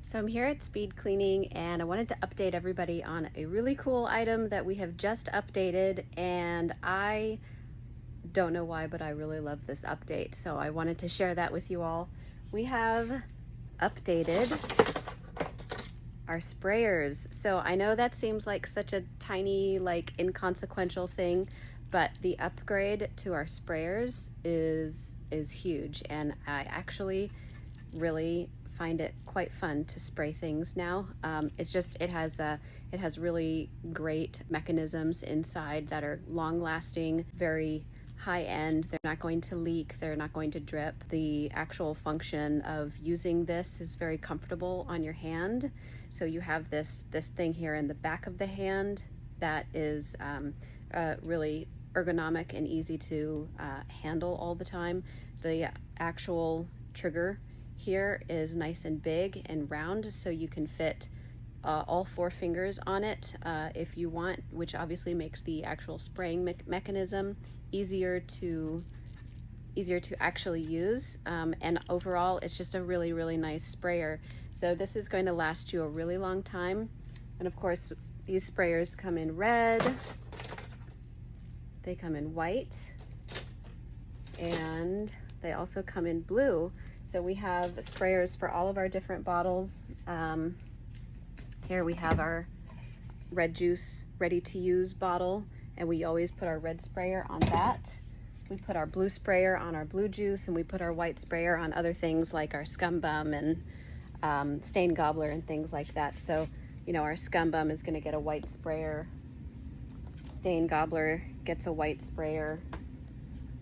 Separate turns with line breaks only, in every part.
So I'm here at SpeedCleaning and I wanted to update everybody on a really cool item that we have just updated, and I don't know why, but I really love this update. So I wanted to share that with you all. We have updated our sprayers. So I know that seems like such a tiny, inconsequential thing, but the upgrade to our sprayers is huge, and I actually really find it quite fun to spray things now. It has really great mechanisms inside that are long lasting, very high end. They're not going to leak, they're not going to drip. The actual function of using this is very comfortable on your hand. So you have this thing here in the back of the hand that is really ergonomic and easy to handle all the time. The actual trigger here is nice and big and round, so you can fit all 4 fingers on it if you want, which obviously makes the actual spraying mechanism easier to actually use, and overall it's just a really nice sprayer. So this is going to last you a really long time. And of course these sprayers come in red, they come in white, and they also come in blue. So we have sprayers for all of our different bottles. Here we have our red juice ready to use bottle, and we always put our red sprayer on that. We put our blue sprayer on our blue juice, and we put our white sprayer on other things like our Scum Bum and Stain Gobbler and things like that. So, you know, our Scum Bum is gonna get a white sprayer. Stain Gobbler gets a white sprayer.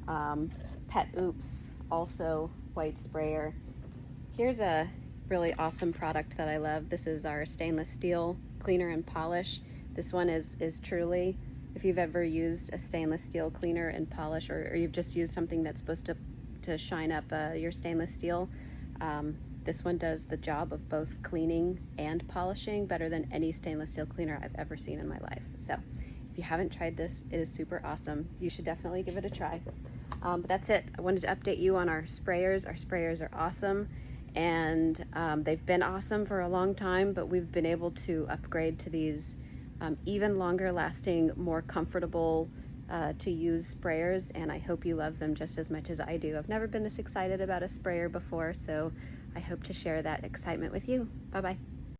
Pet Oops, also white sprayer. Here's a really awesome product that I love. This is our stainless steel cleaner and polish. This one is truly, if you've ever used a stainless steel cleaner and polish, or you've just used something that's supposed to shine up your stainless steel, this one does the job of both cleaning and polishing better than any stainless steel cleaner I've ever seen in my life. So if you haven't tried this, it is super awesome. You should definitely give it a try. But that's it. I wanted to update you on our sprayers. Our sprayers are awesome, and they've been awesome for a long time, but we've been able to upgrade to these even longer lasting, more comfortable to use sprayers, and I hope you love them just as much as I do. I've never been this excited about a sprayer before, so I hope to share that excitement with you. Bye-bye.